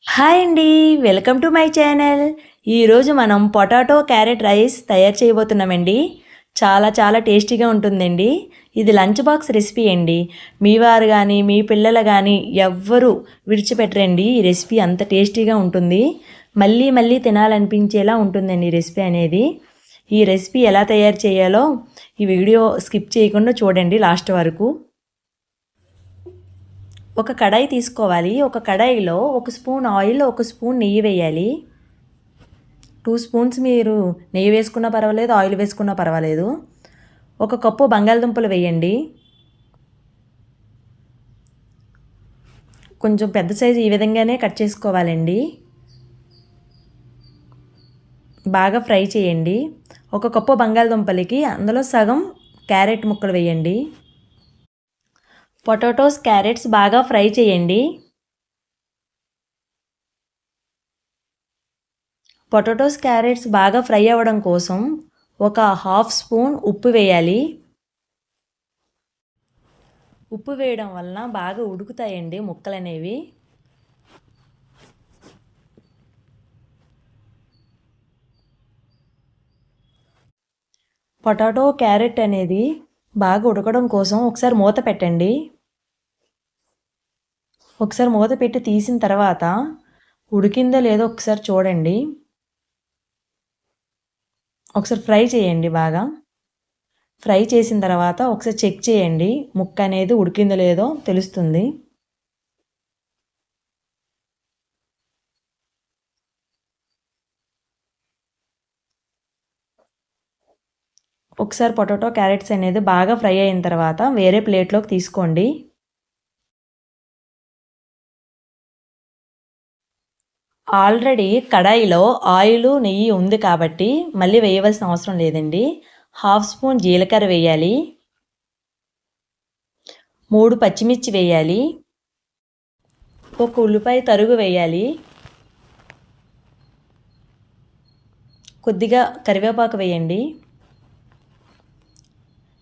Hi అండి. Welcome to my channel. ఈరోజు మనం పొటాటో క్యారెట్ రైస్ తయారు చేయబోతున్నామండి. చాలా చాలా టేస్టీగా ఉంటుందండి. ఇది లంచ్ బాక్స్ రెసిపీ అండి. మీ వారు కానీ మీ పిల్లలు కానీ ఎవ్వరూ విడిచిపెట్టరండి. ఈ రెసిపీ అంత టేస్టీగా ఉంటుంది. మళ్ళీ మళ్ళీ తినాలనిపించేలా ఉంటుందండి ఈ రెసిపీ అనేది. ఈ రెసిపీ ఎలా తయారు చేయాలో ఈ వీడియో స్కిప్ చేయకుండా చూడండి లాస్ట్ వరకు. ఒక కడాయి తీసుకోవాలి. ఒక కడాయిలో ఒక స్పూన్ ఆయిల్, ఒక స్పూన్ నెయ్యి వేయాలి. 2 స్పూన్స్ మీరు నెయ్యి వేసుకున్నా పర్వాలేదు, ఆయిల్ వేసుకున్నా పర్వాలేదు. ఒక కప్పు బంగాళదుంపలు వేయండి. కొంచెం పెద్ద సైజు ఈ విధంగానే కట్ చేసుకోవాలండి. బాగా ఫ్రై చేయండి. ఒక కప్పు బంగాళదుంపలకి అందులో సగం క్యారెట్ ముక్కలు వేయండి. పొటాటోస్, క్యారెట్స్ బాగా ఫ్రై చేయండి. పొటాటోస్, క్యారెట్స్ బాగా ఫ్రై అవ్వడం కోసం ఒక హాఫ్ స్పూన్ ఉప్పు వేయాలి. ఉప్పు వేయడం వలన బాగా ఉడుకుతాయండి ముక్కలు అనేవి. పొటాటో, క్యారెట్ అనేది బాగా ఉడకడం కోసం ఒకసారి మూత పెట్టండి. ఒకసారి మూత పెట్టి తీసిన తర్వాత ఉడికిందో లేదో ఒకసారి చూడండి. ఒకసారి ఫ్రై చేయండి. బాగా ఫ్రై చేసిన తర్వాత ఒకసారి చెక్ చేయండి. ముక్క అనేది ఉడికిందో లేదో తెలుస్తుంది. ఒకసారి పొటాటో, క్యారెట్స్ అనేది బాగా ఫ్రై అయిన తర్వాత వేరే ప్లేట్లోకి తీసుకోండి. ఆల్రెడీ కడాయిలో ఆయిల్, నెయ్యి ఉంది కాబట్టి మళ్ళీ వేయవలసిన అవసరం లేదండి. హాఫ్ స్పూన్ జీలకర్ర వేయాలి. 3 పచ్చిమిర్చి వేయాలి. ఒక ఉల్లిపాయ తరుగు వేయాలి. కొద్దిగా కరివేపాకు వేయండి.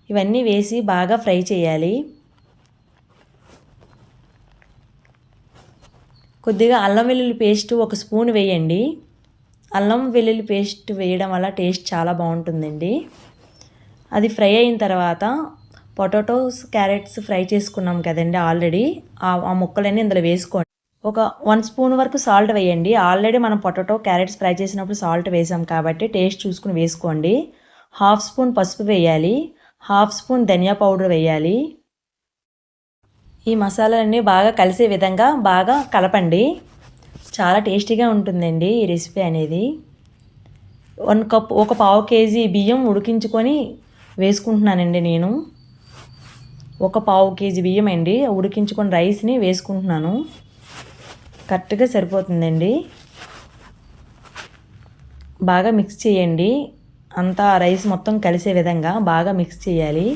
ఇవన్నీ వేసి బాగా ఫ్రై చేయాలి. కొద్దిగా అల్లం వెల్లుల్లి పేస్ట్ ఒక స్పూన్ వేయండి. అల్లం వెల్లుల్లి పేస్ట్ వేయడం వల్ల టేస్ట్ చాలా బాగుంటుందండి. అది ఫ్రై అయిన తర్వాత పొటాటోస్, క్యారెట్స్ ఫ్రై చేసుకున్నాం కదండి ఆల్రెడీ, ఆ ముక్కలన్నీ ఇందులో వేసుకోండి. ఒక 1 స్పూన్ వరకు సాల్ట్ వేయండి. ఆల్రెడీ మనం పొటాటో, క్యారెట్స్ ఫ్రై చేసినప్పుడు సాల్ట్ వేసాం కాబట్టి టేస్ట్ చూసుకుని వేసుకోండి. హాఫ్ స్పూన్ పసుపు వేయాలి. హాఫ్ స్పూన్ ధనియా పౌడర్ వేయాలి. ఈ మసాలాలన్నీ బాగా కలిసే విధంగా బాగా కలపండి. చాలా టేస్టీగా ఉంటుందండి ఈ రెసిపీ అనేది. 1 కప్, ఒక పావు కేజీ బియ్యం ఉడికించుకొని వేసుకుంటున్నానండి నేను. ఒక పావు కేజీ బియ్యం అండి ఉడికించుకొని రైస్ని వేసుకుంటున్నాను. కరెక్ట్గా సరిపోతుందండి. బాగా మిక్స్ చేయండి. అంతా రైస్ మొత్తం కలిసే విధంగా బాగా మిక్స్ చేయాలి.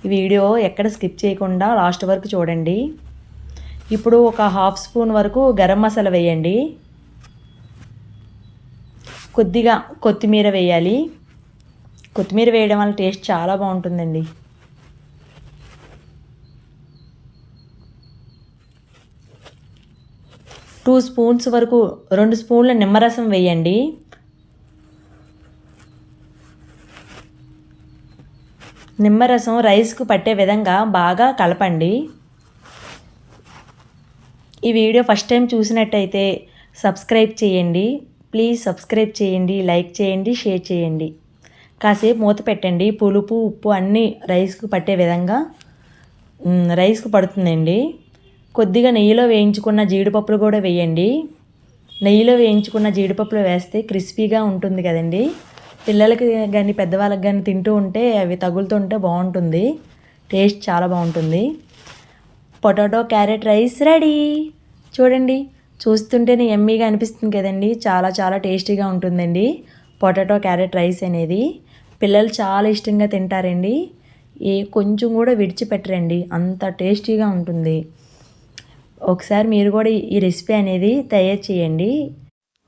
ఈ వీడియో ఎక్కడ స్కిప్ చేయకుండా లాస్ట్ వరకు చూడండి. ఇప్పుడు ఒక హాఫ్ స్పూన్ వరకు గరం మసాలా వేయండి. కొద్దిగా కొత్తిమీర వేయాలి. కొత్తిమీర వేయడం వల్ల టేస్ట్ చాలా బాగుంటుందండి. టూ స్పూన్స్ వరకు 2 స్పూన్ల నిమ్మరసం వేయండి. నిమ్మరసం రైస్కు పట్టే విధంగా బాగా కలపండి. ఈ వీడియో ఫస్ట్ టైం చూసినట్టయితే సబ్స్క్రైబ్ చేయండి. ప్లీజ్ సబ్స్క్రైబ్ చేయండి, లైక్ చేయండి, షేర్ చేయండి. కాసేపు మూత పెట్టండి. పులుపు, ఉప్పు అన్నీ రైస్కు పట్టే విధంగా రైస్కు పడుతుందండి. కొద్దిగా నెయ్యిలో వేయించుకున్న జీడిపప్పులు కూడా వేయండి. నెయ్యిలో వేయించుకున్న జీడిపప్పులు వేస్తే క్రిస్పీగా ఉంటుంది కదండి. పిల్లలకి కానీ పెద్దవాళ్ళకి కానీ తింటూ ఉంటే అవి తగులుతుంటే బాగుంటుంది. టేస్ట్ చాలా బాగుంటుంది. Potato, carrot rice ready. చూడండి, చూస్తుంటేనే యమ్మీగా అనిపిస్తుంది కదండి. చాలా చాలా టేస్టీగా ఉంటుందండి పొటాటో, క్యారెట్ రైస్ అనేది. పిల్లలు చాలా ఇష్టంగా తింటారండి. కొంచెం కూడా విడిచిపెట్టరండి, అంత టేస్టీగా ఉంటుంది. ఒకసారి మీరు కూడా ఈ రెసిపీ అనేది తయారు చేయండి.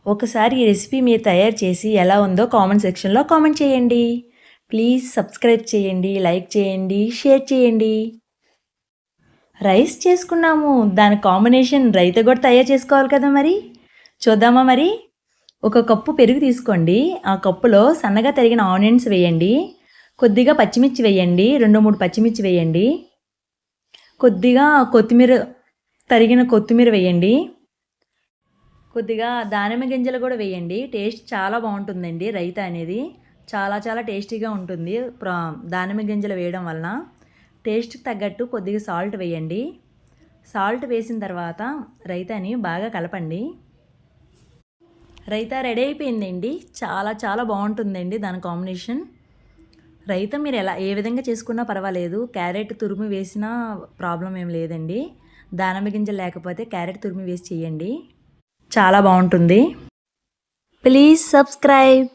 ఒకసారి ఈ రెసిపీ మీరు తయారు చేసి ఎలా ఉందో కామెంట్ సెక్షన్లో కామెంట్ చేయండి. ప్లీజ్ సబ్స్క్రైబ్ చేయండి, లైక్ చేయండి, షేర్ చేయండి. రైస్ చేసుకున్నాము. దాని కాంబినేషన్ రైతా కూడా తయారు చేసుకోవాలి కదా మరి. చూద్దామా మరి? ఒక కప్పు పెరుగు తీసుకోండి. ఆ కప్పులో సన్నగా తరిగిన ఆనియన్స్ వేయండి. కొద్దిగా పచ్చిమిర్చి వేయండి. 2, 3 పచ్చిమిర్చి వేయండి. కొద్దిగా తరిగిన కొత్తిమీర వేయండి. కొద్దిగా దానిమ్మ గింజలు కూడా వేయండి. టేస్ట్ చాలా బాగుంటుందండి రైతా అనేది. చాలా చాలా టేస్టీగా ఉంటుంది దానిమ్మ గింజలు వేయడం వలన. టేస్ట్కి తగ్గట్టు కొద్దిగా సాల్ట్ వేయండి. సాల్ట్ వేసిన తర్వాత రైతాని బాగా కలపండి. రైతా రెడీ అయిపోయిందండి. చాలా చాలా బాగుంటుందండి దాని కాంబినేషన్. రైతా మీరు ఏ విధంగా చేసుకున్నా పర్వాలేదు. క్యారెట్ తురుము వేసినా ప్రాబ్లం ఏం లేదండి. దానిమ్మ గింజలు లేకపోతే క్యారెట్ తురుము వేసి చేయండి. చాలా బాగుంటుంది. Please subscribe.